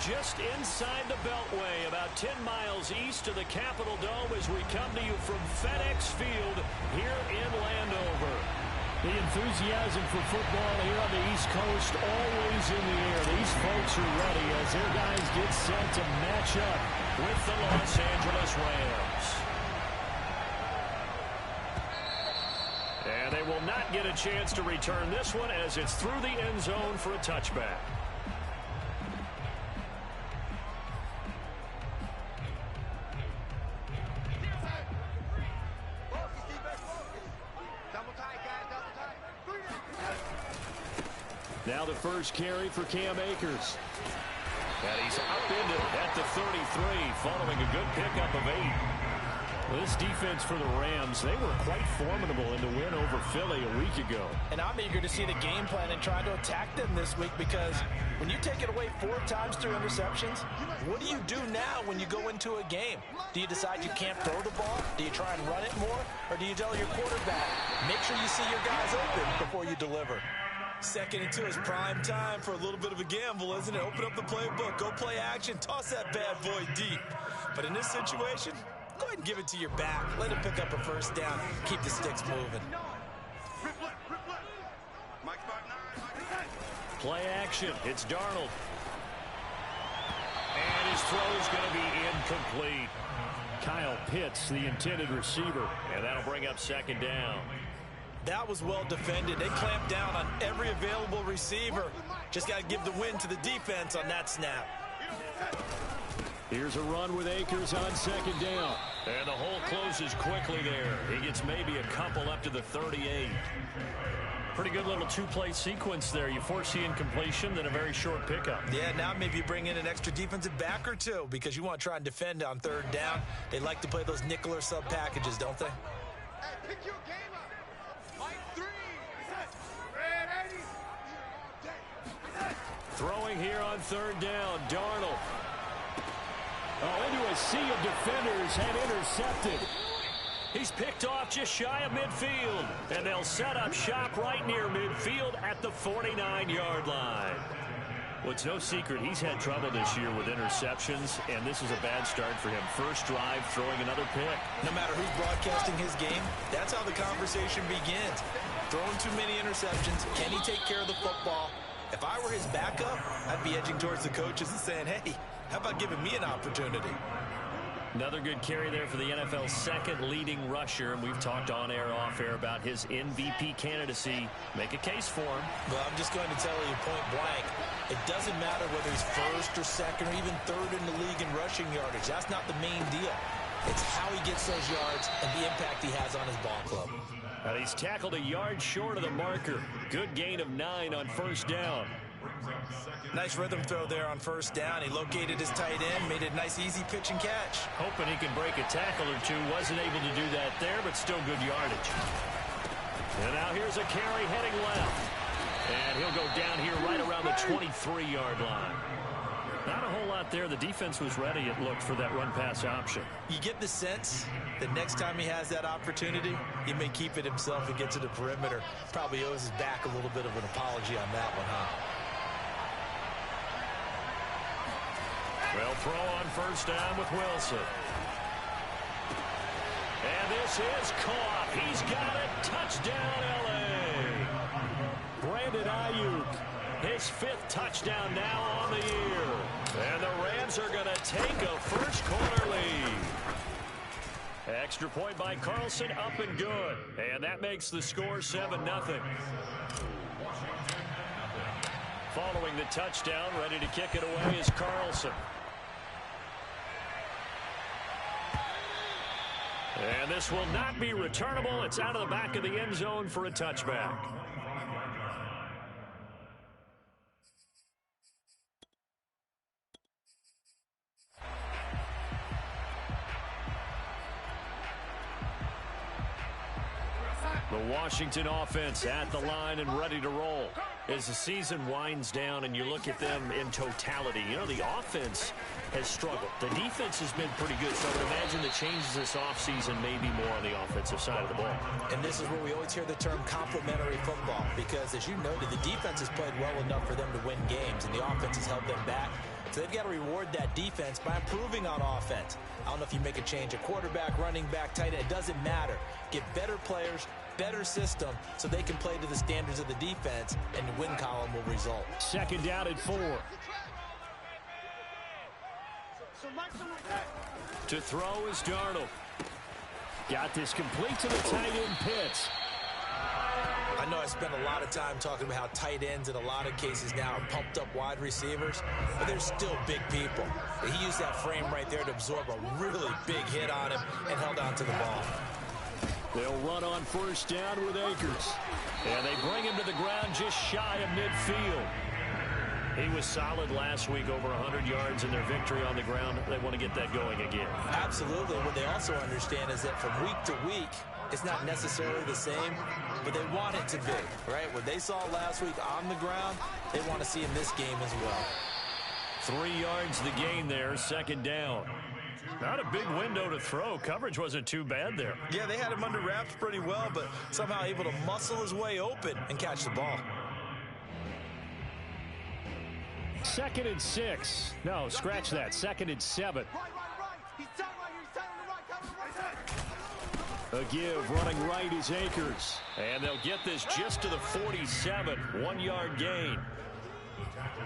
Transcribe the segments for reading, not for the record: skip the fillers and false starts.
just inside the Beltway, about 10 miles east of the Capitol Dome as we come to you from FedEx Field here in Landover. The enthusiasm for football here on the East Coast always in the air. These folks are ready as their guys get set to match up with the Los Angeles Rams. And they will not get a chance to return this one as it's through the end zone for a touchback. Now the first carry for Cam Akers. And he's up into it at the 33, following a good pickup of 8. This defense for the Rams, they were quite formidable in the win over Philly a week ago. And I'm eager to see the game plan and try to attack them this week, because when you take it away 4 times through interceptions, what do you do now when you go into a game? Do you decide you can't throw the ball? Do you try and run it more? Or do you tell your quarterback, make sure you see your guys open before you deliver? Second and 2 is prime time for a little bit of a gamble, isn't it? Open up the playbook, go play action, toss that bad boy deep. But in this situation, go ahead and give it to your back. Let him pick up a first down. Keep the sticks moving. Play action. It's Darnold. And his throw is going to be incomplete. Kyle Pitts, the intended receiver. And that'll bring up second down. That was well defended. They clamped down on every available receiver. Just got to give the win to the defense on that snap. Here's a run with Akers on second down. And the hole closes quickly there. He gets maybe a couple up to the 38. Pretty good little two-play sequence there. You foresee incompletion, then a very short pickup. Yeah, now maybe you bring in an extra defensive back or two because you want to try and defend on third down. They like to play those nickel or sub packages, don't they? Throwing here on third down, Darnold. Oh, into a sea of defenders and intercepted. He's picked off just shy of midfield. And they'll set up shop right near midfield at the 49-yard line. Well, it's no secret he's had trouble this year with interceptions, and this is a bad start for him. First drive, throwing another pick. No matter who's broadcasting his game, that's how the conversation begins. Throwing too many interceptions. Can he take care of the football? If I were his backup, I'd be edging towards the coaches and saying, hey, how about giving me an opportunity? Another good carry there for the NFL's second leading rusher, and we've talked on air, off air about his MVP candidacy. Make a case for him. Well, I'm just going to tell you point blank, it doesn't matter whether he's first or second or even third in the league in rushing yardage. That's not the main deal. It's how he gets those yards and the impact he has on his ball club. And he's tackled a yard short of the marker. Good gain of 9 on first down. Nice rhythm throw there on first down. He located his tight end, made a nice easy pitch and catch. Hoping he can break a tackle or two. Wasn't able to do that there, but still good yardage. And now here's a carry heading left. And he'll go down here right around the 23-yard line. Not a whole lot there. The defense was ready, it looked, for that run-pass option. You get the sense that next time he has that opportunity, he may keep it himself and get to the perimeter. Probably owes his back a little bit of an apology on that one, huh? Well, throw on first down with Wilson. And this is caught. He's got it. Touchdown, L.A. Brandon Ayuk. His 5th touchdown now on the year. And the Rams are going to take a first quarter lead. Extra point by Carlson, up and good. And that makes the score 7-0. Following the touchdown, ready to kick it away is Carlson. And this will not be returnable. It's out of the back of the end zone for a touchback. The Washington offense at the line and ready to roll. As the season winds down and you look at them in totality, you know, the offense has struggled. The defense has been pretty good, so I would imagine the changes this offseason may be more on the offensive side of the ball. And this is where we always hear the term complementary football, because as you noted, the defense has played well enough for them to win games, and the offense has held them back. So they've got to reward that defense by improving on offense. I don't know if you make a change at quarterback, running back, tight end. It doesn't matter. Get better players, better system, so they can play to the standards of the defense, and the win column will result. Second down at 4. To throw is Darnold. Got this complete to the tight end Pitts. I know I spent a lot of time talking about how tight ends in a lot of cases now are pumped up wide receivers, but they're still big people. He used that frame right there to absorb a really big hit on him and held on to the ball. They'll run on first down with Akers. And they bring him to the ground just shy of midfield. He was solid last week, over 100 yards in their victory on the ground. They want to get that going again. Absolutely. What they also understand is that from week to week, it's not necessarily the same, but they want it to be, right? What they saw last week on the ground, they want to see in this game as well. 3 yards the gain there, second down. Not a big window to throw. Coverage wasn't too bad there. Yeah, they had him under wraps pretty well, but somehow able to muscle his way open and catch the ball. 2nd and 6. No, scratch that. 2nd and 7. A give, running right is Akers. And they'll get this just to the 47. 1 yard gain.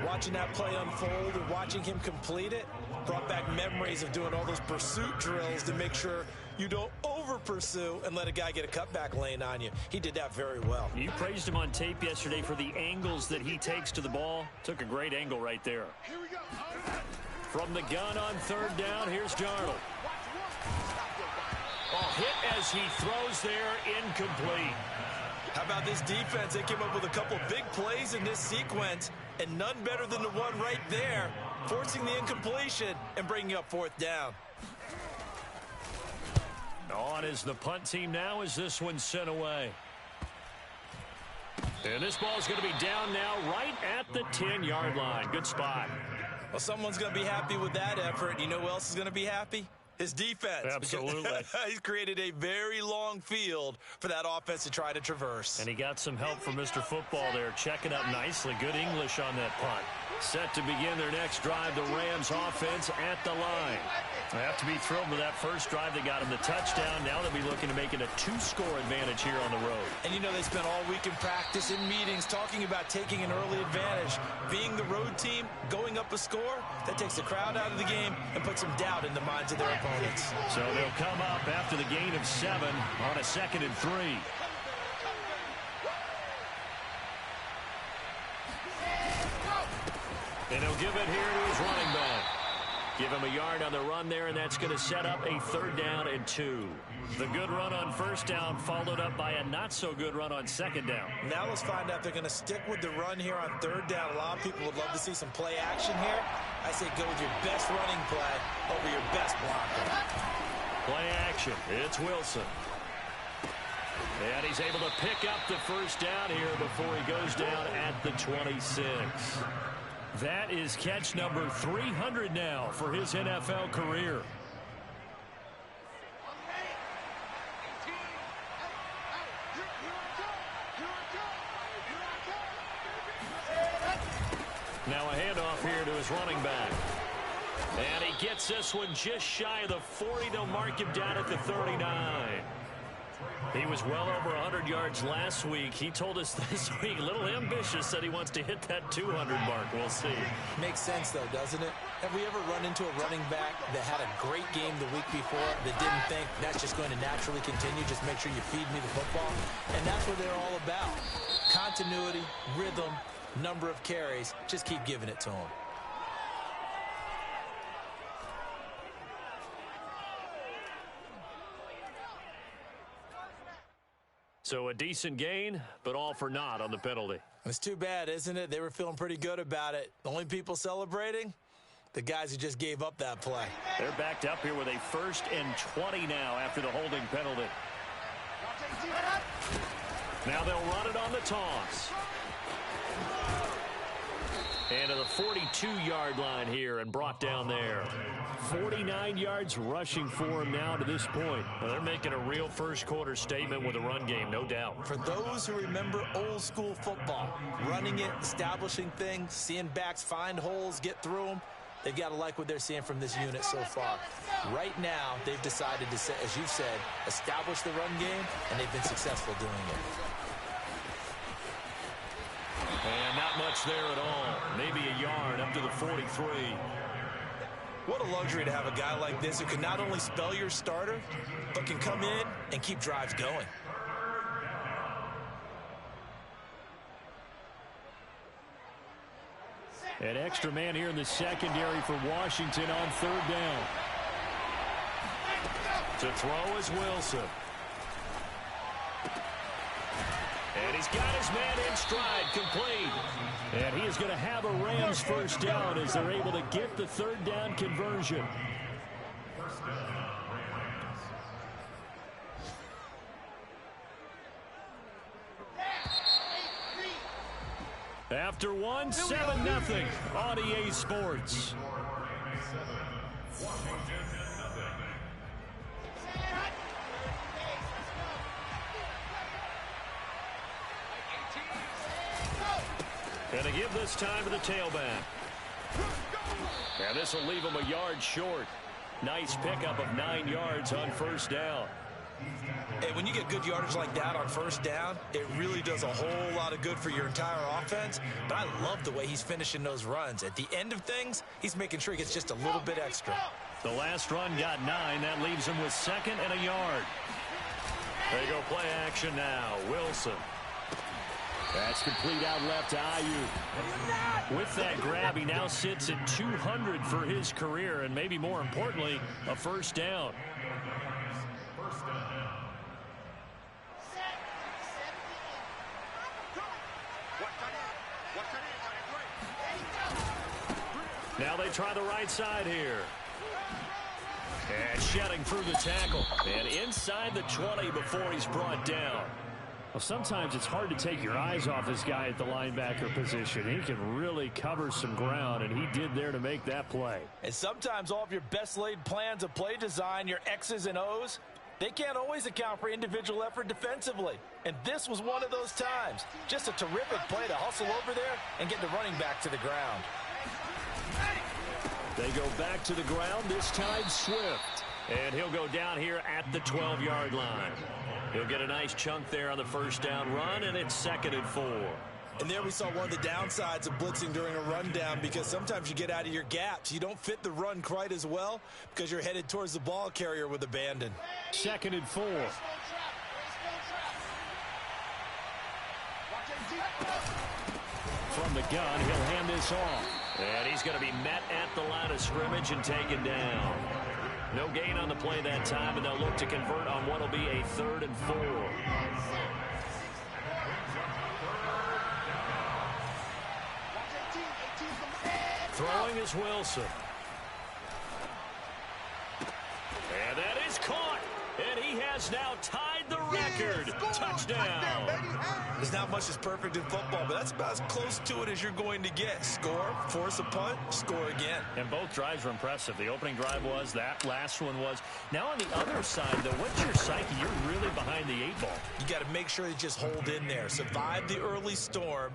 Watching that play unfold and watching him complete it brought back memories of doing all those pursuit drills to make sure you don't over-pursue and let a guy get a cutback lane on you. He did that very well. You praised him on tape yesterday for the angles that he takes to the ball. Took a great angle right there. From the gun on third down, here's Darnold. Oh, hit as he throws there, incomplete. How about this defense? They came up with a couple big plays in this sequence, and none better than the one right there, forcing the incompletion and bringing up fourth down. On is the punt team now as this one's sent away. And this ball's going to be down now right at the 10-yard line. Good spot. Well, someone's going to be happy with that effort. You know who else is going to be happy? His defense. Absolutely. He's created a very long field for that offense to try to traverse. And he got some help from Mr. Football there, checking up nicely. Good English on that punt. Set to begin their next drive, the Rams offense at the line. They have to be thrilled with that first drive that got them the touchdown. Now they'll be looking to make it a 2-score advantage here on the road. And you know they spent all week in practice, in meetings, talking about taking an early advantage. Being the road team, going up a score, that takes the crowd out of the game and puts some doubt in the minds of their opponents. So they'll come up after the gain of 7 on a 2nd and 3. And he'll give it here to his running back. Give him a yard on the run there, and that's going to set up a 3rd down and 2. The good run on first down followed up by a not-so-good run on 2nd down. Now let's find out if they're going to stick with the run here on 3rd down. A lot of people would love to see some play action here. I say go with your best running play over your best blocker. Play action. It's Wilson. And he's able to pick up the first down here before he goes down at the 26. That is catch number 300 now for his NFL career. Now a handoff here to his running back. And he gets this one just shy of the 40. They'll mark him down at the 39. He was well over 100 yards last week. He told us this week, a little ambitious, said he wants to hit that 200 mark. We'll see. Makes sense, though, doesn't it? Have we ever run into a running back that had a great game the week before that didn't think that's just going to naturally continue? Just make sure you feed me the football. And that's what they're all about. Continuity, rhythm, number of carries. Just keep giving it to them. So a decent gain, but all for naught on the penalty. It's too bad, isn't it? They were feeling pretty good about it. The only people celebrating, the guys who just gave up that play. They're backed up here with a 1st and 20 now after the holding penalty. Now they'll run it on the toss. And to the 42-yard line here and brought down there. 49 yards rushing for him now to this point. Well, they're making a real first-quarter statement with a run game, no doubt. For those who remember old-school football, running it, establishing things, seeing backs find holes, get through them, They've got to like what they're seeing from this unit so far. Right now, they've decided to, as you've said, establish the run game, and they've been successful doing it. And not much there at all. Maybe a yard up to the 43. What a luxury to have a guy like this who can not only spell your starter, but can come in and keep drives going. An extra man here in the secondary for Washington on third down. To throw is Wilson. And he's got his man in stride, complete. And he is going to have a Rams first down as they're able to get the third down conversion. After one, 7-0 on EA Sports. Going to give this time to the tailback. And this will leave him a yard short. Nice pickup of 9 yards on first down. Hey, when you get good yardage like that on first down, it really does a whole lot of good for your entire offense. But I love the way he's finishing those runs. At the end of things, he's making sure he gets just a little bit extra. The last run got 9. That leaves him with 2nd and a yard. They go play action now. Wilson. That's complete out left to Ayuk. With that grab, he now sits at 200 for his career, and maybe more importantly, a first down. Now they try the right side here. And shedding through the tackle. And inside the 20 before he's brought down. Well, sometimes it's hard to take your eyes off this guy at the linebacker position. He can really cover some ground, and he did there to make that play. And sometimes all of your best laid plans of play design, your X's and O's, they can't always account for individual effort defensively. And this was one of those times. Just a terrific play to hustle over there and get the running back to the ground. They go back to the ground, this time Swift. And he'll go down here at the 12-yard line. He'll get a nice chunk there on the first down run, and it's 2nd and 4. And there we saw one of the downsides of blitzing during a rundown, because sometimes you get out of your gaps. You don't fit the run quite as well because you're headed towards the ball carrier with abandon. 2nd and 4. From the gun, he'll hand this off. And he's going to be met at the line of scrimmage and taken down. No gain on the play that time, and they'll look to convert on what will be a 3rd and 4. Throwing is Wilson. And that is caught. And he has now tied the record. Touchdown. There's not much that's perfect in football, but that's about as close to it as you're going to get. Score, force a punt, score again. And both drives were impressive. The opening drive was, that last one was. Now on the other side, though, what's your psyche? You're really behind the 8 ball. You got to make sure you just hold in there. Survive the early storm,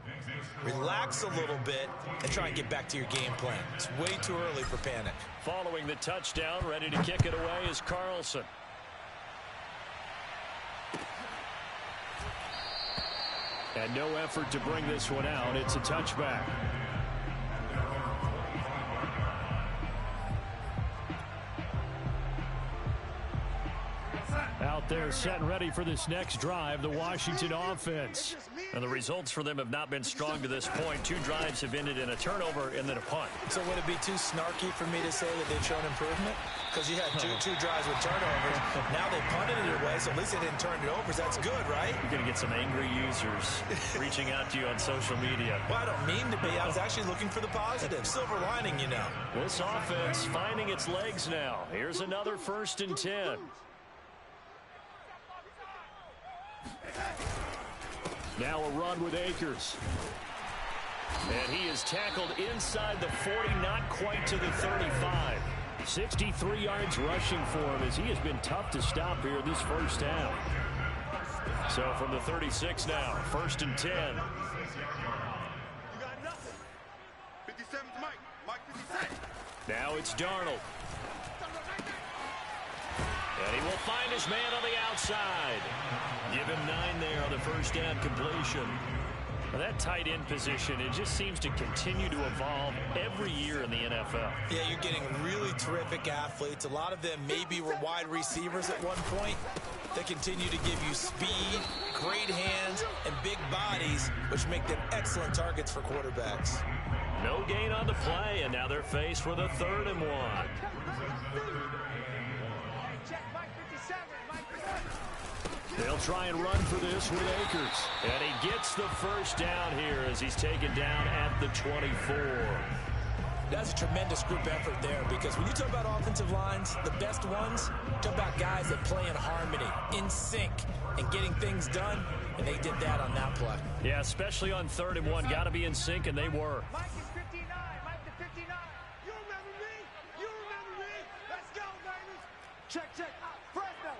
relax a little bit, and try and get back to your game plan. It's way too early for panic. Following the touchdown, ready to kick it away is Carlson. And no effort to bring this one out. It's a touchback. Out there set and ready for this next drive, the Washington offense. And the results for them have not been strong to this point. 2 drives have ended in a turnover and then a punt. So would it be too snarky for me to say that they've shown improvement? Because you had two drives with turnovers. Now they punted it away, so at least they didn't turn it over. So that's good, right? You're going to get some angry users reaching out to you on social media. Well, I don't mean to be. I was actually looking for the positive. Silver lining, you know. This offense finding its legs now. Here's another 1st and 10. Now a run with Akers. And he is tackled inside the 40, not quite to the 35. 63 yards rushing for him as he has been tough to stop here this first half. So from the 36 now, 1st and 10. You got nothing. 57's Mike. Mike 57. Now it's Darnold. And he will find his man on the outside. Give him 9 there on the first down completion. Well, that tight end position, it just seems to continue to evolve every year in the NFL. Yeah, you're getting really terrific athletes. A lot of them maybe were wide receivers at one point. They continue to give you speed, great hands, and big bodies, which make them excellent targets for quarterbacks. No gain on the play, and now they're faced with a 3rd and 1. They'll try and run for this with Akers. And he gets the first down here as he's taken down at the 24. That's a tremendous group effort there, because when you talk about offensive lines, the best ones, talk about guys that play in harmony, in sync, and getting things done, and they did that on that play. Yeah, especially on 3rd and 1. Got to be in sync, and they were. Mike is 59. Mike the 59. You remember me? You remember me? Let's go, baby. Check. Fresno.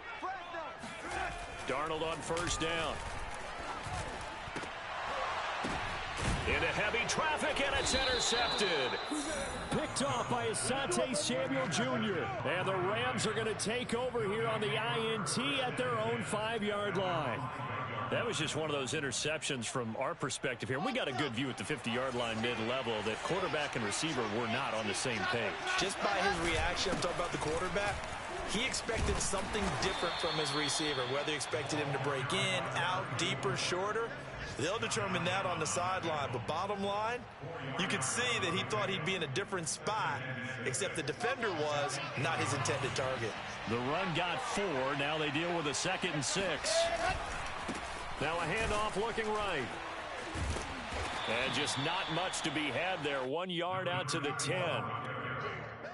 Darnold on first down. Into heavy traffic, and it's intercepted. Picked off by Asante Samuel Jr. And the Rams are going to take over here on the INT at their own 5-yard line. That was just one of those interceptions from our perspective here. We got a good view at the 50-yard line mid-level that quarterback and receiver were not on the same page. Just by his reaction, I'm talking about the quarterback, he expected something different from his receiver, whether he expected him to break in, out, deeper, shorter. They'll determine that on the sideline. But bottom line, you could see that he thought he'd be in a different spot, except the defender was not his intended target. The run got 4. Now they deal with a 2nd and 6. Now a handoff looking right. And just not much to be had there. 1 yard out to the 10.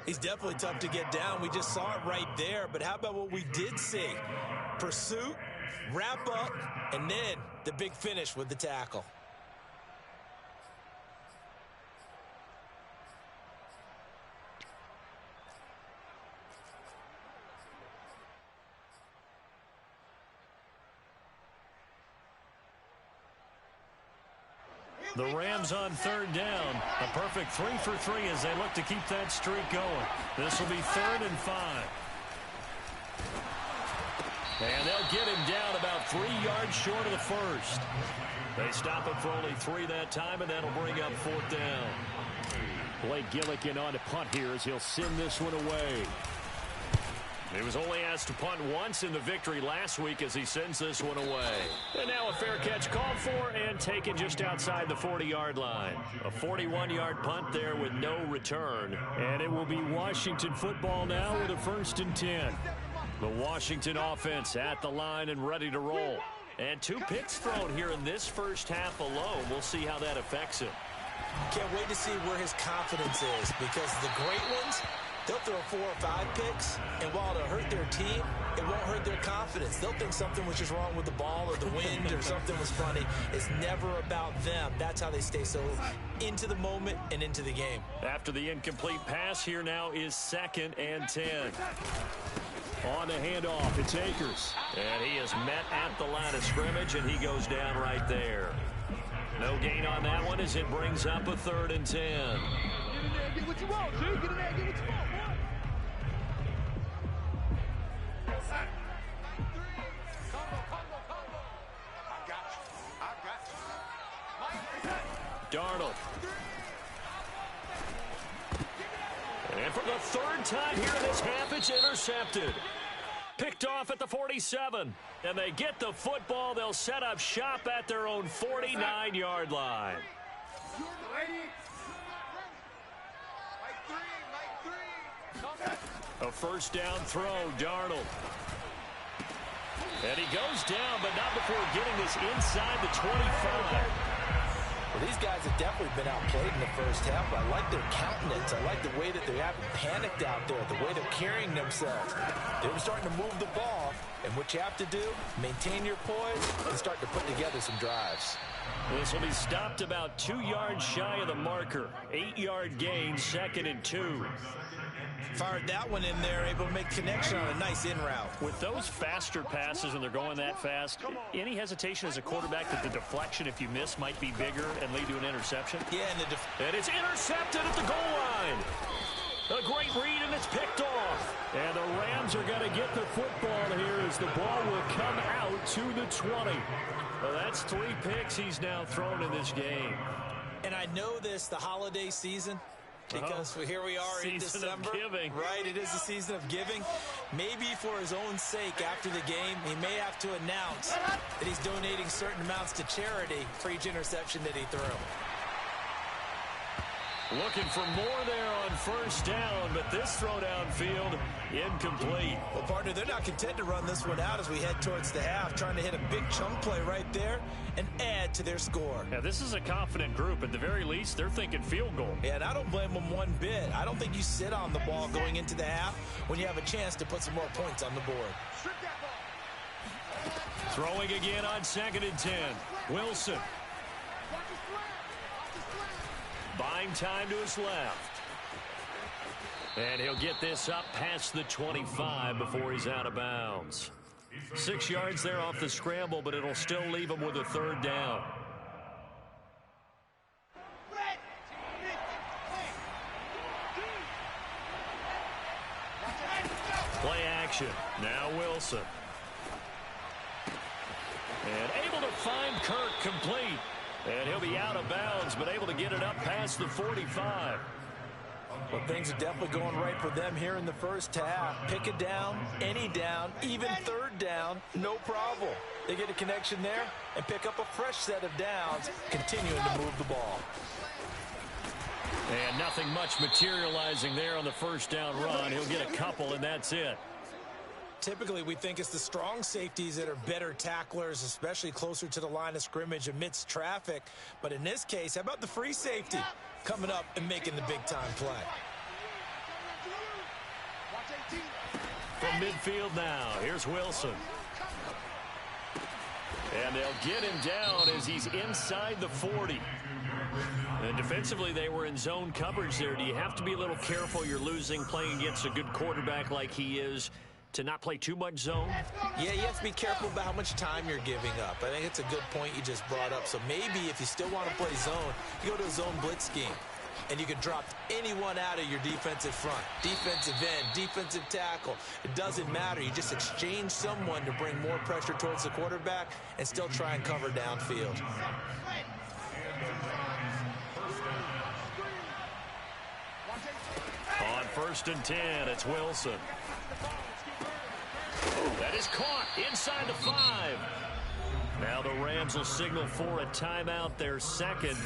He's definitely tough to get down. We just saw it right there. But how about what we did see? Pursuit, wrap up, and then the big finish with the tackle. The Rams on 3rd down. A perfect 3 for 3 as they look to keep that streak going. This will be 3rd and 5. And they'll get him down about 3 yards short of the first. They stop him for only 3 that time, and that'll bring up 4th down. Blake Gillikin on to punt here as he'll send this one away. He was only asked to punt once in the victory last week as he sends this one away. And now a fair catch called for and taken just outside the 40-yard line. A 41-yard punt there with no return. And it will be Washington football now with a 1st and 10. The Washington offense at the line and ready to roll. And 2 picks thrown here in this first half alone. We'll see how that affects him. Can't wait to see where his confidence is, because the great ones, they'll throw 4 or 5 picks, and while it'll hurt their team, it won't hurt their confidence. They'll think something was just wrong with the ball or the wind or something was funny. It's never about them. That's how they stay so into the moment and into the game. After the incomplete pass, here now is 2nd and 10. On the handoff, it's Akers. And he is met at the line of scrimmage, and he goes down right there. No gain on that one as it brings up a 3rd and 10. Get in there, get what you want, G. Get in there, get what you want, boy. Darnold. And for the 3rd time here in this half, it's intercepted. Picked off at the 47. And they get the football. They'll set up shop at their own 49-yard line. A 1st down throw, Darnold. And he goes down, but not before getting this inside the 25. Well, these guys have definitely been outplayed in the first half, but I like their countenance. I like the way that they haven't panicked out there, the way they're carrying themselves. They're starting to move the ball, and what you have to do, maintain your poise and start to put together some drives. This will be stopped about 2 yards shy of the marker. 8-yard gain, 2nd and 2. Fired that one in there, able to make connection on a nice in route. With those faster passes and they're going that fast, any hesitation as a quarterback that the deflection, if you miss, might be bigger and lead to an interception? Yeah, and it's intercepted at the goal line. A great read, and it's picked off. And the Rams are going to get the football here as the ball will come out to the 20. Well, that's 3 picks he's now thrown in this game. And I know this, the holiday season, because here we are in December. Right, it is the season of giving. Maybe for his own sake after the game, he may have to announce that he's donating certain amounts to charity for each interception that he threw. Looking for more there on first down, but this throw downfield incomplete. Well, partner, they're not content to run this one out as we head towards the half, trying to hit a big chunk play right there and add to their score. Yeah, this is a confident group. At the very least, they're thinking field goal. Yeah, and I don't blame them one bit. I don't think you sit on the ball going into the half when you have a chance to put some more points on the board. Throwing again on 2nd and 10. Wilson. Buying time to his left. And he'll get this up past the 25 before he's out of bounds. 6 yards there off the scramble, but it'll still leave him with a 3rd down. Play action. Now Wilson. And able to find Kirk complete. And he'll be out of bounds, but able to get it up past the 45. Well, things are definitely going right for them here in the first half. Pick it down, any down, even 3rd down, no problem. They get a connection there and pick up a fresh set of downs, continuing to move the ball. And nothing much materializing there on the first down run. He'll get a couple, and that's it. Typically, we think it's the strong safeties that are better tacklers, especially closer to the line of scrimmage amidst traffic. But in this case, how about the free safety coming up and making the big-time play? From midfield now, here's Wilson. And they'll get him down as he's inside the 40. And defensively, they were in zone coverage there. Do you have to be a little careful? You're losing, playing against a good quarterback like he is, to not play too much zone? Yeah, you have to be careful about how much time you're giving up. I think it's a good point you just brought up. So maybe if you still want to play zone, you go to a zone blitz scheme. And you can drop anyone out of your defensive front. Defensive end, defensive tackle. It doesn't matter. You just exchange someone to bring more pressure towards the quarterback and still try and cover downfield. On 1st and 10, it's Wilson. That is caught inside the 5. Now the Rams will signal for a timeout, their second,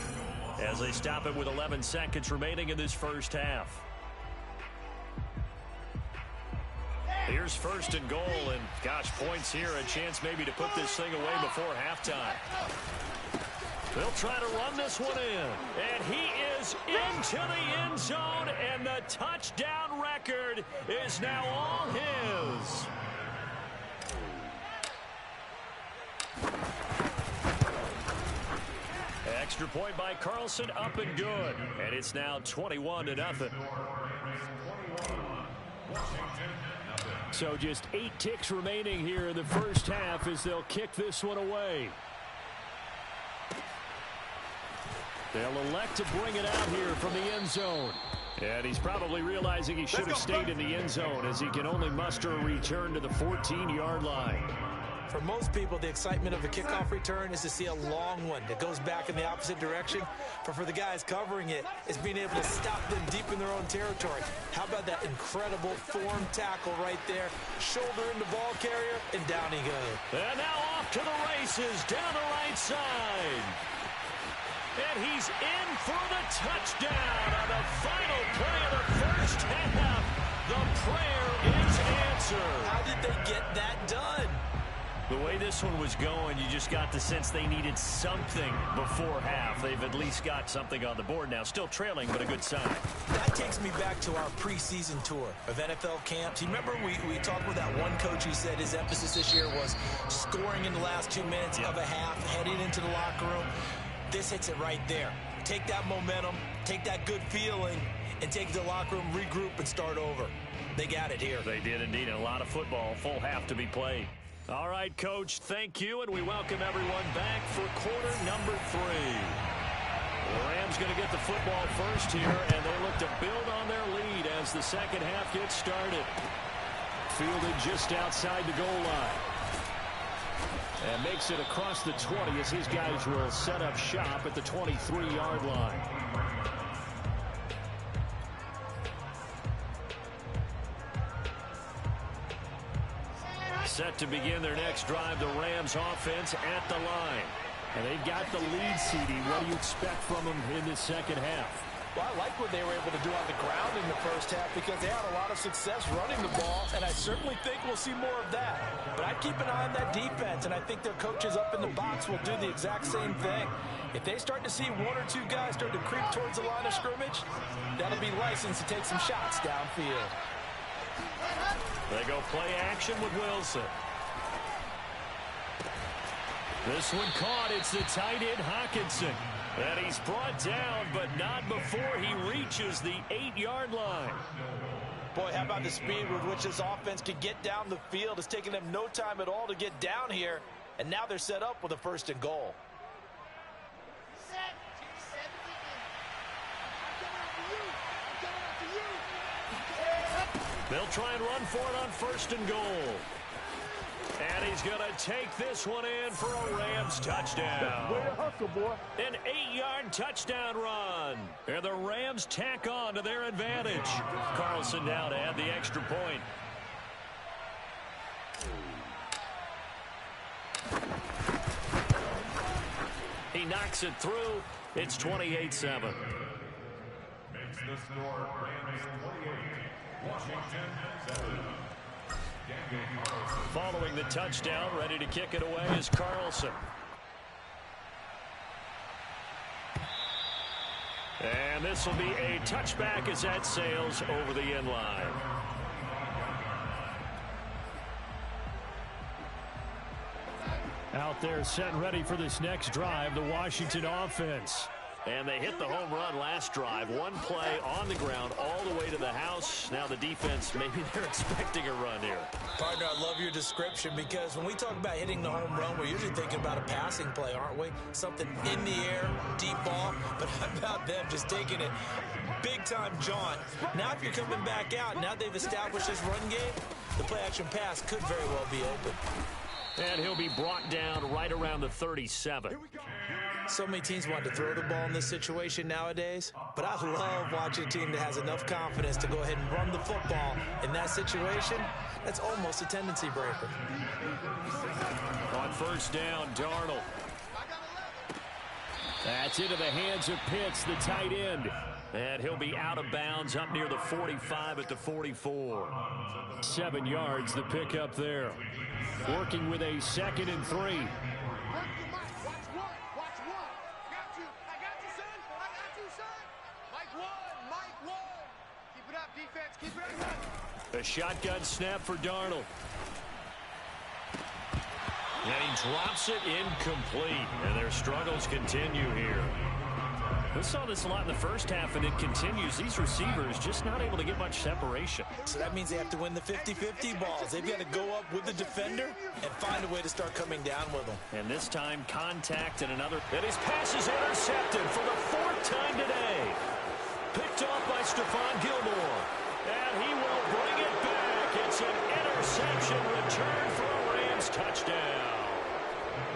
as they stop it with 11 seconds remaining in this first half. Here's 1st and goal, and gosh, points here, a chance maybe to put this thing away before halftime. They'll try to run this one in, and he is into the end zone, and the touchdown record is now all his. Extra point by Carlson, up and good. And it's now 21-0. So just 8 ticks remaining here in the first half as they'll kick this one away. They'll elect to bring it out here from the end zone. And he's probably realizing he should have stayed in the end zone as he can only muster a return to the 14-yard line. For most people, the excitement of a kickoff return is to see a long one that goes back in the opposite direction. But for the guys covering it, it's being able to stop them deep in their own territory. How about that incredible form tackle right there? Shoulder in the ball carrier, and down he goes. And now off to the races down the right side. And he's in for the touchdown on the final play of the first half. The prayer is answered. How did they get that done? The way this one was going, you just got the sense they needed something before half. They've at least got something on the board now. Still trailing, but a good sign. That takes me back to our preseason tour of NFL camps. You remember we talked with that one coach who said his emphasis this year was scoring in the last 2 minutes of a half, heading into the locker room. This hits it right there. Take that momentum, take that good feeling, and take it to the locker room, regroup, and start over. They got it here. They did indeed. A lot of football, full half to be played. All right, Coach, thank you, and we welcome everyone back for quarter number 3. The Rams going to get the football first here, and they look to build on their lead as the second half gets started. Fielded just outside the goal line. And makes it across the 20 as his guys will set up shop at the 23-yard line. Set to begin their next drive, the Rams offense at the line. And they've got the lead, CD. What do you expect from them in this second half? Well, I like what they were able to do on the ground in the first half because they had a lot of success running the ball, and I certainly think we'll see more of that. But I'd keep an eye on that defense, and I think their coaches up in the box will do the exact same thing. If they start to see one or two guys start to creep towards the line of scrimmage, that'll be licensed to take some shots downfield. They go play action with Wilson. This one caught. It's the tight end, Hawkinson. And he's brought down, but not before he reaches the 8-yard line. Boy, how about the speed with which this offense could get down the field? It's taken them no time at all to get down here, and now they're set up with a 1st and goal. They'll try and run for it on 1st and goal. And he's going to take this one in for a Rams touchdown. Way to hustle, boy. An 8-yard touchdown run. And the Rams tack on to their advantage. Carlson now to add the extra point. He knocks it through. It's 28-7. Makes the score Rams 28, Washington 7. Following the touchdown, ready to kick it away is Carlson. And this will be a touchback as that sails over the end line. Out there set and ready for this next drive, the Washington offense. And they hit the home run last drive. One play on the ground all the way to the house. Now the defense, maybe they're expecting a run here. Partner, I love your description because when we talk about hitting the home run, we're usually thinking about a passing play, aren't we? Something in the air, deep ball. But how about them just taking it big-time jaunt? Now if you're coming back out, now they've established this run game, the play-action pass could very well be open. And he'll be brought down right around the 37. So many teams want to throw the ball in this situation nowadays, but I love watching a team that has enough confidence to go ahead and run the football. In that situation, that's almost a tendency breaker. On 1st down, Darnold. That's into the hands of Pitts, the tight end. And he'll be out of bounds up near the 45 at the 44. 7 yards, the pickup there. Working with a 2nd and 3. A shotgun snap for Darnold. And he drops it incomplete. And their struggles continue here. We saw this a lot in the first half, and it continues. These receivers just not able to get much separation. So that means they have to win the 50-50 balls. They've got to go up with the defender and find a way to start coming down with them. And this time, contact and another. And his pass is intercepted for the 4th time today. Picked off by Stephon Gilmore. And he will bring it back. It's an interception return for a Rams touchdown.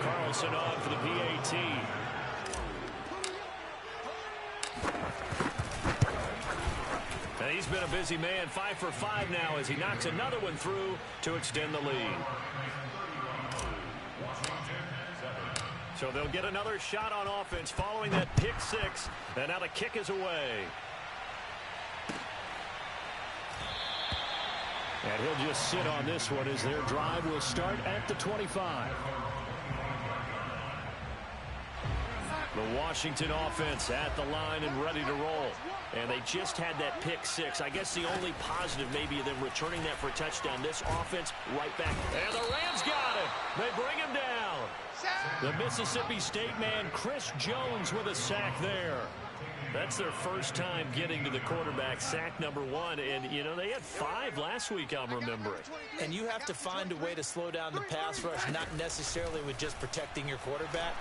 Carlson on for the PAT. And he's been a busy man, 5 for 5 now as he knocks another one through to extend the lead. So they'll get another shot on offense following that pick 6. And now the kick is away. And he'll just sit on this one as their drive will start at the 25. The Washington offense at the line and ready to roll. And they just had that pick 6. I guess the only positive maybe of them returning that for a touchdown. This offense right back. And the Rams got it. They bring him down. The Mississippi State man, Chris Jones, with a sack there. That's their first time getting to the quarterback, sack number 1. And, you know, they had 5 last week, I'm remembering. And you have to find a way to slow down the pass rush, not necessarily with just protecting your quarterback.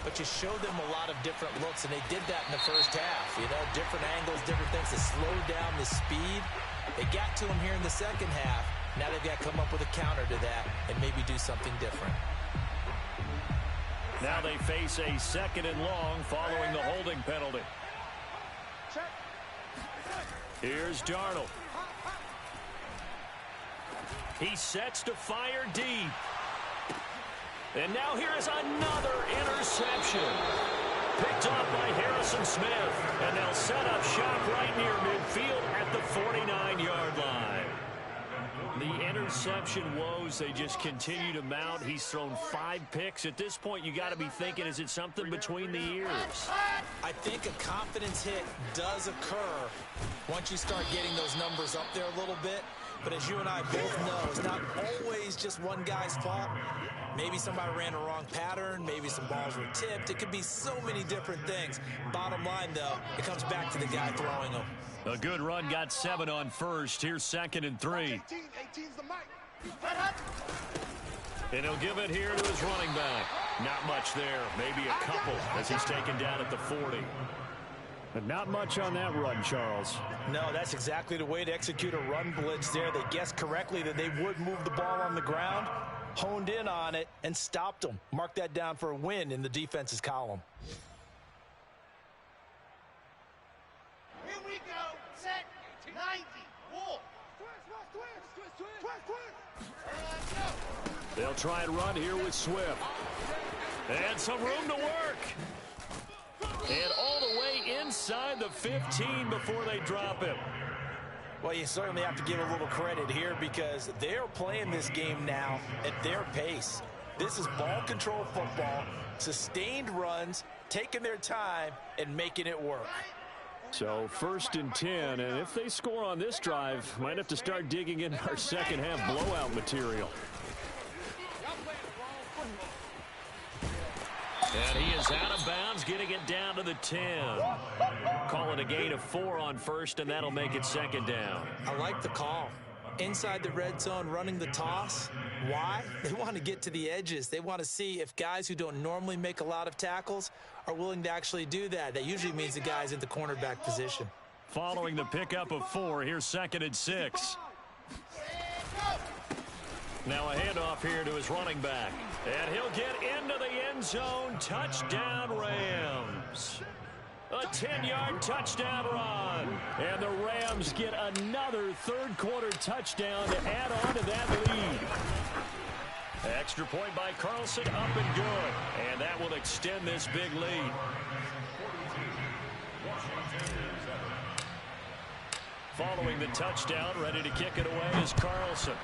but you show them a lot of different looks, and they did that in the first half. You know, different angles, different things to slow down the speed. They got to him here in the second half. Now they've got to come up with a counter to that and maybe do something different. Now they face a 2nd and long following the holding penalty. Here's Darnold. He sets to fire deep. And now here is another interception. Picked off by Harrison Smith. And they'll set up shop right near midfield at the 49-yard line. The interception woes, they just continue to mount. He's thrown 5 picks. At this point, you got to be thinking, is it something between the ears? I think a confidence hit does occur once you start getting those numbers up there a little bit. But as you and I both know, it's not always just one guy's fault. Maybe somebody ran a wrong pattern. Maybe some balls were tipped. It could be so many different things. Bottom line, though, it comes back to the guy throwing them. A good run, got 7 on first. Here's 2nd and 3. 18's the mic. And he'll give it here to his running back. Not much there. Maybe a couple as he's taken down at the 40. But not much on that run, Charles. No, that's exactly the way to execute a run blitz there. They guessed correctly that they would move the ball on the ground, honed in on it, and stopped them. Mark that down for a win in the defense's column. Here we go. Set. 90. Wolf. Twist. They'll try and run here with Swift. And some room to work. And all the way inside the 15 before they drop him. Well, you certainly have to give a little credit here because they're playing this game now at their pace. This is ball control football, sustained runs, taking their time, and making it work. So 1st and 10, and if they score on this drive, might have to start digging in our second half blowout material. And he is out of bounds, getting it down to the 10. Call it a gain of 4 on first, and that'll make it 2nd down. I like the call. Inside the red zone, running the toss. Why? They want to get to the edges. They want to see if guys who don't normally make a lot of tackles are willing to actually do that. That usually means the guy's in the cornerback position. Following the pickup of 4, here's 2nd and 6. Now a handoff here to his running back. And he'll get into the end zone. Touchdown, Rams. A 10-yard touchdown run. And the Rams get another third-quarter touchdown to add on to that lead. Extra point by Carlson, up and good. And that will extend this big lead. Following the touchdown, ready to kick it away is Carlson.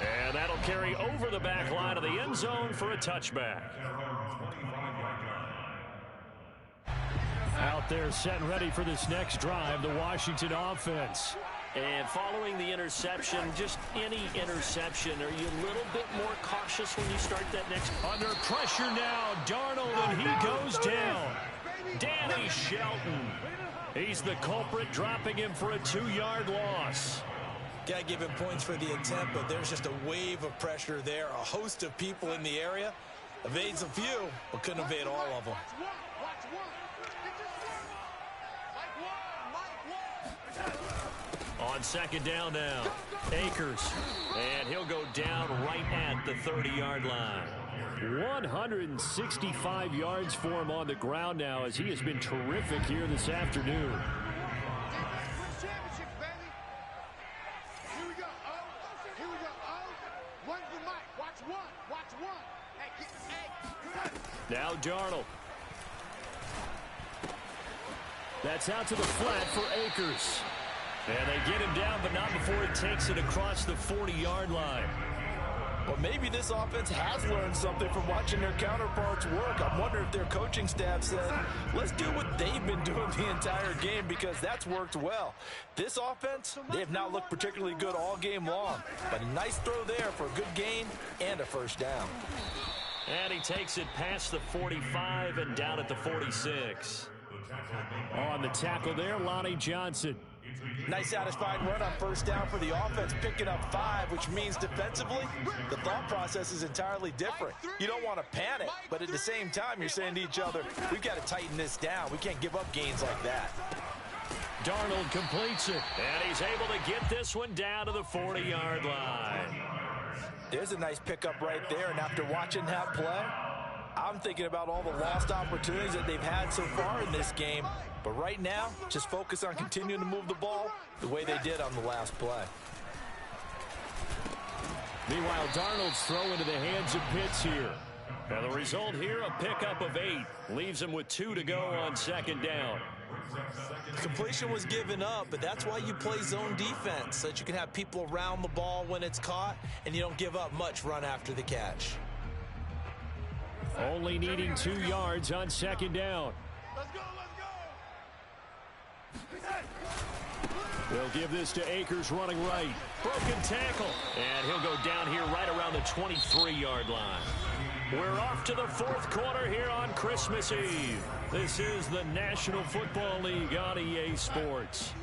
And that'll carry over the back line of the end zone for a touchback. Out there set and ready for this next drive, the Washington offense. And following the interception, just any interception, are you a little bit more cautious when you start that next? Under pressure now, Darnold, and he goes down. Danny Shelton. He's the culprit, dropping him for a 2-yard loss. Got to give him points for the attempt, but there's just a wave of pressure there. A host of people in the area. Evades a few, but couldn't evade all of them. On 2nd down now, Akers. And he'll go down right at the 30-yard line. 165 yards for him on the ground now as he has been terrific here this afternoon. Now Darnold. That's out to the flat for Akers. And they get him down, but not before he takes it across the 40-yard line. Well, maybe this offense has learned something from watching their counterparts work. I'm wondering if their coaching staff said, let's do what they've been doing the entire game because that's worked well. This offense, they have not looked particularly good all game long. But a nice throw there for a good gain and a first down. And he takes it past the 45 and down at the 46. On the tackle there, Lonnie Johnson. Nice satisfying run on first down for the offense, picking up 5, which means defensively, the thought process is entirely different. You don't want to panic, but at the same time, you're saying to each other, we've got to tighten this down. We can't give up gains like that. Darnold completes it, and he's able to get this one down to the 40-yard line. There's a nice pickup right there, and after watching that play, I'm thinking about all the lost opportunities that they've had so far in this game. But right now, just focus on continuing to move the ball the way they did on the last play. Meanwhile, Darnold's throw into the hands of Pitts here. And the result here, a pickup of 8. Leaves him with 2 to go on second down. The completion was given up, but that's why you play zone defense, so that you can have people around the ball when it's caught, and you don't give up much run after the catch. Only needing 2 yards on second down. Let's go, They'll give this to Akers running right. Broken tackle. And he'll go down here right around the 23-yard line. We're off to the 4th quarter here on Christmas Eve. This is the National Football League on EA Sports.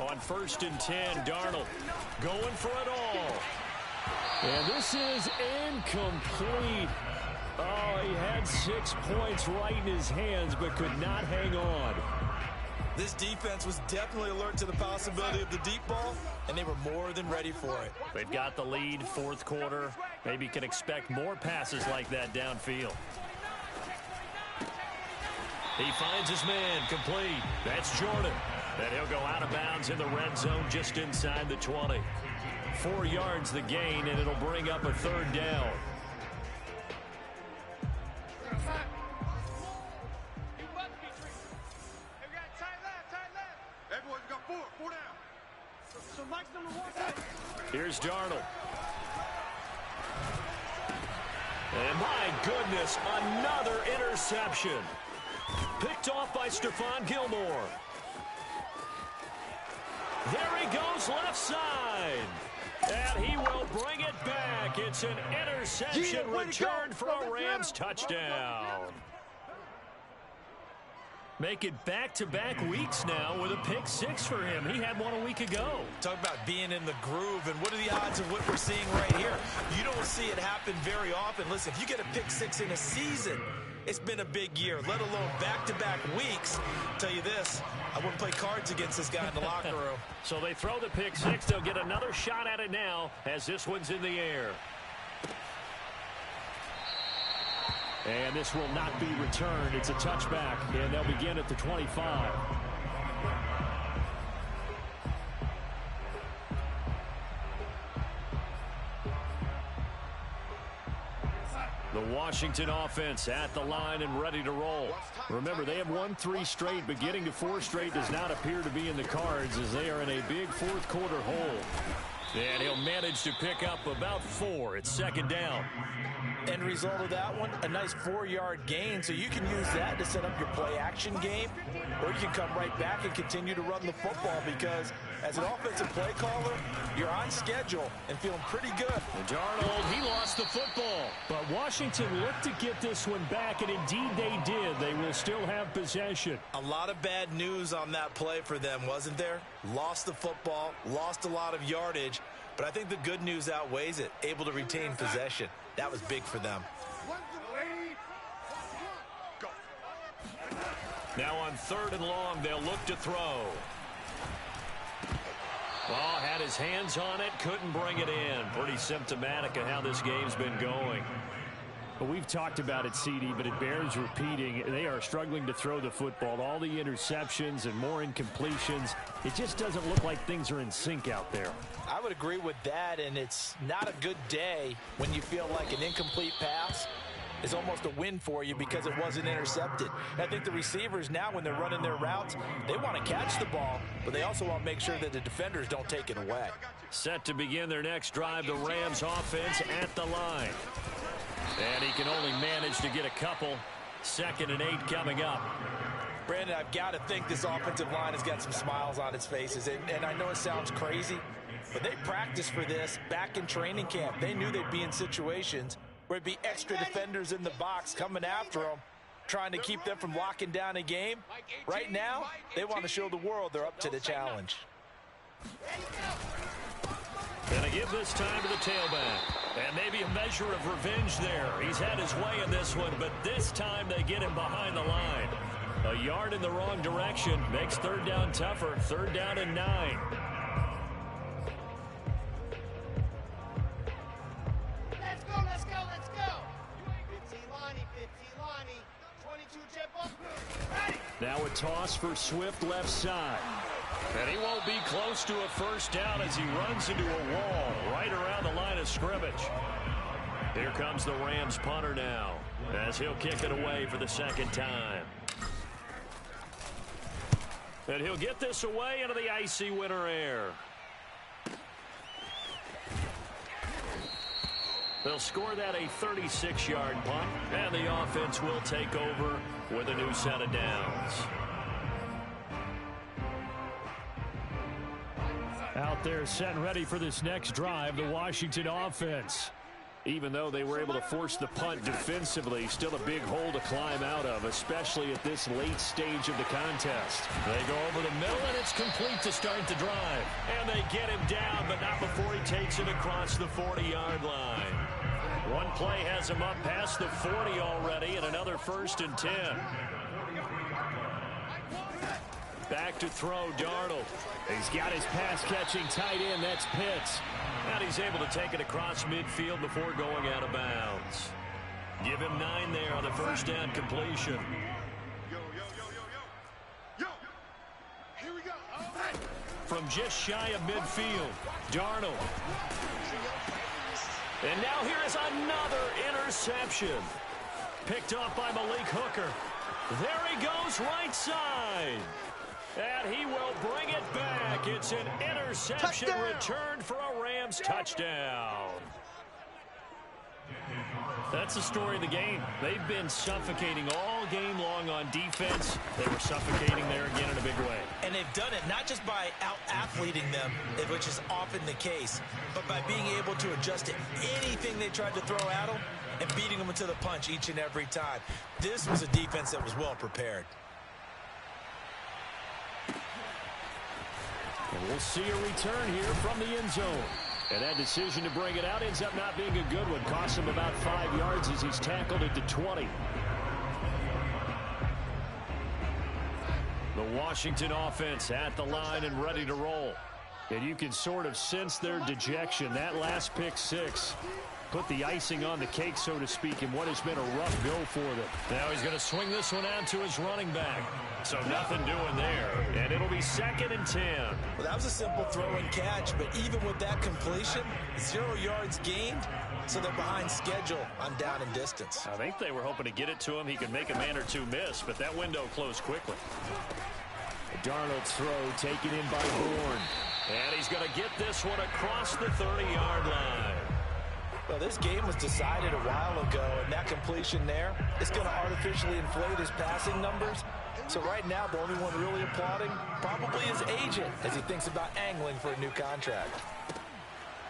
On 1st and 10, Darnold going for it all. And this is incomplete. Oh, he had 6 points right in his hands, but could not hang on. This defense was definitely alert to the possibility of the deep ball, and they were more than ready for it. They've got the lead, 4th quarter. Maybe can expect more passes like that downfield. He finds his man, complete. That's Jordan. And he'll go out of bounds in the red zone just inside the 20. 4 yards the gain, and it'll bring up a 3rd down. Everyone's got 4 down. So Mike's number 1. Here's Darnold. And my goodness, another interception. Picked off by Stephon Gilmore. There he goes left side. And he will bring it back. It's an interception returned for a Rams touchdown. Make it back-to-back weeks now with a pick 6 for him. He had one a week ago. Talk about being in the groove, and what are the odds of what we're seeing right here? You don't see it happen very often. Listen, if you get a pick 6 in a season, it's been a big year, let alone back-to-back weeks. I'll tell you this, I wouldn't play cards against this guy in the locker room. So they throw the pick 6. They'll get another shot at it now as this one's in the air. And this will not be returned. It's a touchback, and they'll begin at the 25. The Washington offense at the line and ready to roll. Remember, they have won 3 straight, but getting to 4 straight does not appear to be in the cards as they are in a big 4th quarter hole. And he'll manage to pick up about 4. It's second down. End result of that one, a nice 4-yard gain, so you can use that to set up your play-action game, or you can come right back and continue to run the football because as an offensive play caller, you're on schedule and feeling pretty good. And Darnold, he lost the football. But Washington looked to get this one back, and indeed they did. They will still have possession. A lot of bad news on that play for them, wasn't there? Lost the football, lost a lot of yardage, but I think the good news outweighs it. Able to retain possession. That was big for them. Now on 3rd and long, they'll look to throw. Well, had his hands on it, couldn't bring it in. Pretty symptomatic of how this game's been going. Well, we've talked about it, CD, but it bears repeating. They are struggling to throw the football. All the interceptions and more incompletions. It just doesn't look like things are in sync out there. I would agree with that, and it's not a good day when you feel like an incomplete pass is almost a win for you because it wasn't intercepted. I think the receivers now, when they're running their routes, they want to catch the ball, but they also want to make sure that the defenders don't take it away. Set to begin their next drive, the Rams offense at the line. And he can only manage to get a couple. 2nd and 8 coming up. Brandon, I've got to think this offensive line has got some smiles on its faces, and I know it sounds crazy, but they practiced for this back in training camp. They knew they'd be in situations where it'd be extra defenders in the box coming after them, trying to keep them from locking down a game. Right now, they want to show the world they're up to the challenge. Gonna give this time to the tailback. And maybe a measure of revenge there. He's had his way in this one, but this time they get him behind the line. A yard in the wrong direction makes third down tougher. Third down and 9. Let's go, let's go, let's go. 15 Lonnie, 22 jet ball. Ready. Now a toss for Swift left side. And he won't be close to a first down as he runs into a wall right around the line of scrimmage. Here comes the Rams punter now as he'll kick it away for the second time. And he'll get this away into the icy winter air. They'll score that a 36-yard punt, and the offense will take over with a new set of downs. Out there set and ready for this next drive, the Washington offense. Even though they were able to force the punt defensively, still a big hole to climb out of, especially at this late stage of the contest. They go over the middle, and it's complete to start the drive. And they get him down, but not before he takes it across the 40-yard line. One play has him up past the 40 already, and another 1st and 10. Back to throw, Darnold. He's got his pass-catching tight end, that's Pitts. And he's able to take it across midfield before going out of bounds. Give him 9 there on the first down completion. Yo. Here we go. Hey. From just shy of midfield, Darnold. And now here is another interception. Picked off by Malik Hooker. There he goes, right side. And he will bring it back. It's an interception returned for a Rams touchdown. That's the story of the game. They've been suffocating all game long on defense. They were suffocating there again in a big way. And they've done it not just by out-athleting them, which is often the case, but by being able to adjust to anything they tried to throw at them and beating them into the punch each and every time. This was a defense that was well prepared. And we'll see a return here from the end zone. And that decision to bring it out ends up not being a good one. Costs him about 5 yards as he's tackled at the 20. The Washington offense at the line and ready to roll. And you can sort of sense their dejection. That last pick six put the icing on the cake, so to speak, in what has been a rough go for them. Now he's going to swing this one out to his running back. So nothing doing there. And it'll be 2nd and 10. Well, that was a simple throw and catch, but even with that completion, 0 yards gained, so they're behind schedule on down and distance. I think they were hoping to get it to him. He could make a man or two miss, but that window closed quickly. Darnold's throw taken in by Bourne. And he's going to get this one across the 30-yard line. Well, this game was decided a while ago, and that completion there is going to artificially inflate his passing numbers. So right now, the only one really applauding probably his agent as he thinks about angling for a new contract.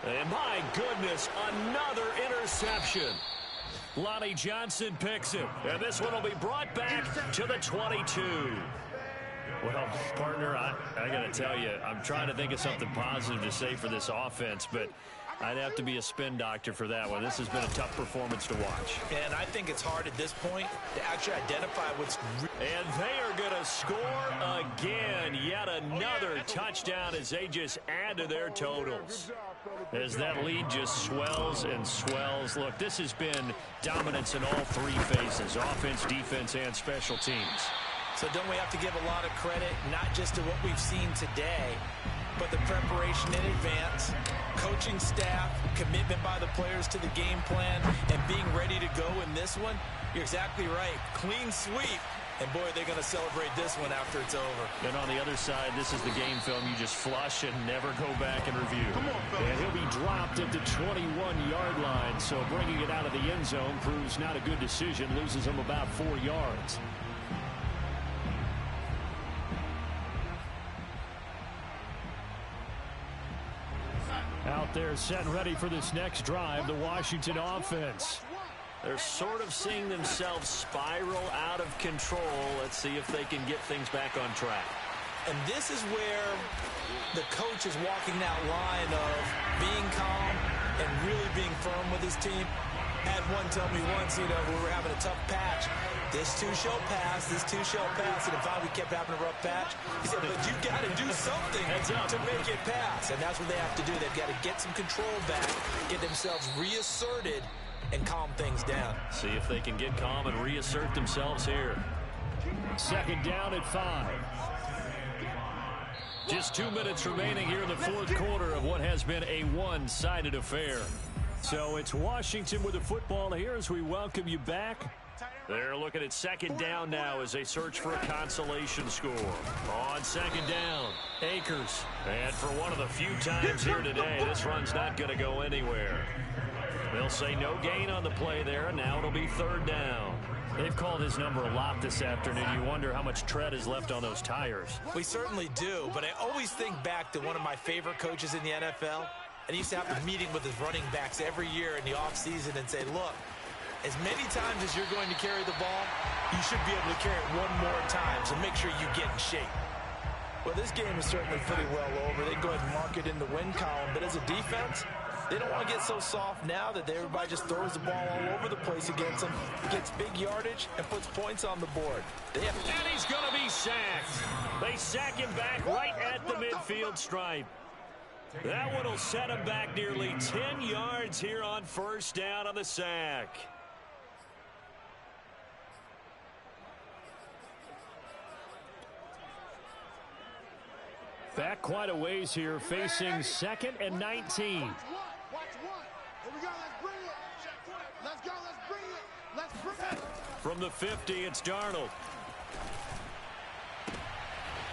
And my goodness, another interception. Lonnie Johnson picks it. And this one will be brought back to the 22. Well, partner, I got to tell you, I'm trying to think of something positive to say for this offense, but I'd have to be a spin doctor for that one. This has been a tough performance to watch. And I think it's hard at this point to actually identify what's... And they are going to score again. Yet another touchdown as they just add to their totals. As that lead just swells and swells. Look, this has been dominance in all 3 phases, offense, defense, and special teams. So don't we have to give a lot of credit, not just to what we've seen today, but the preparation in advance, coaching staff, commitment by the players to the game plan, and being ready to go in this one? You're exactly right. Clean sweep. And, boy, they're going to celebrate this one after it's over. And on the other side, this is the game film you just flush and never go back and review. And he'll be dropped at the 21-yard line, so bringing it out of the end zone proves not a good decision, loses him about 4 yards. Out there set and ready for this next drive, the Washington offense. They're sort of seeing themselves spiral out of control. Let's see if they can get things back on track. And this is where the coach is walking that line of being calm and really being firm with his team. I had one tell me once, we were having a tough patch. This too shall pass, this too shall pass. And if we kept having a rough patch, he said, but you got to do something to make it pass. And that's what they have to do. They've got to get some control back, get themselves reasserted, and calm things down. See if they can get calm and reassert themselves here. Second down at 5. Just 2 minutes remaining here in the fourth quarter of what has been a one-sided affair. So it's Washington with the football here as we welcome you back. They're looking at second down now as they search for a consolation score. On second down, Akers. And for one of the few times here today, this run's not going to go anywhere. They'll say no gain on the play there, and now it'll be third down. They've called his number a lot this afternoon. You wonder how much tread is left on those tires. We certainly do, but I always think back to one of my favorite coaches in the NFL. And he used to have a meeting with his running backs every year in the offseason and say, look, as many times as you're going to carry the ball, you should be able to carry it one more time, so make sure you get in shape. Well, this game is certainly pretty well over. They go ahead and mark it in the win column, but as a defense, they don't want to get so soft now that everybody just throws the ball all over the place against them, gets big yardage, and puts points on the board. And he's going to be sacked. They sack him back right at the midfield stripe. That one will set him back nearly 10 yards here on first down on the sack. Back quite a ways here, facing second and 19. Watch one. Here we go. Let's bring it. Let's go. Let's bring it. Let's bring it. From the 50, it's Darnold.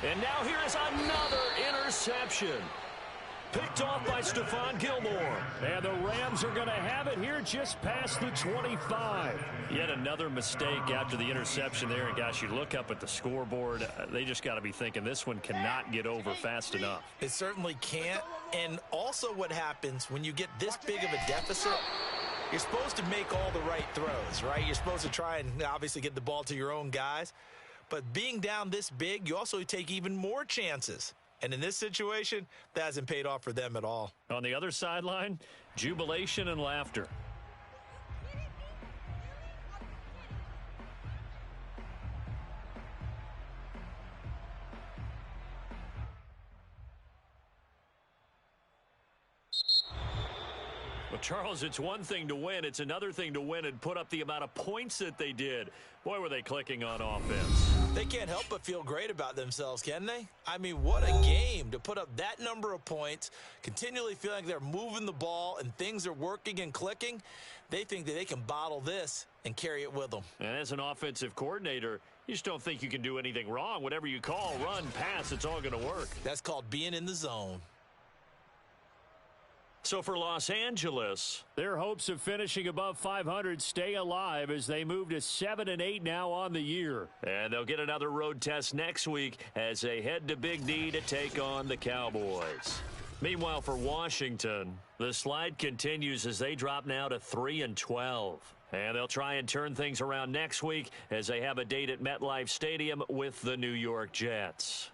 And now here is another interception. Picked off by Stephon Gilmore. And the Rams are going to have it here just past the 25. Yet another mistake after the interception there. And, gosh, you look up at the scoreboard. They just got to be thinking this one cannot get over fast enough. It certainly can't. And also what happens when you get this big of a deficit, you're supposed to make all the right throws, right? You're supposed to try and obviously get the ball to your own guys. But being down this big, you also take even more chances. And in this situation, that hasn't paid off for them at all. On the other sideline, jubilation and laughter. Well, Charles, it's one thing to win. It's another thing to win and put up the amount of points that they did. Boy, were they clicking on offense. They can't help but feel great about themselves, can they? I mean, what a game to put up that number of points, continually feeling like they're moving the ball and things are working and clicking. They think that they can bottle this and carry it with them. And as an offensive coordinator, you just don't think you can do anything wrong. Whatever you call, run, pass, it's all going to work. That's called being in the zone. So for Los Angeles, their hopes of finishing above 500 stay alive as they move to 7-8 now on the year. And they'll get another road test next week as they head to Big D to take on the Cowboys. Meanwhile, for Washington, the slide continues as they drop now to 3-12. And they'll try and turn things around next week as they have a date at MetLife Stadium with the New York Jets.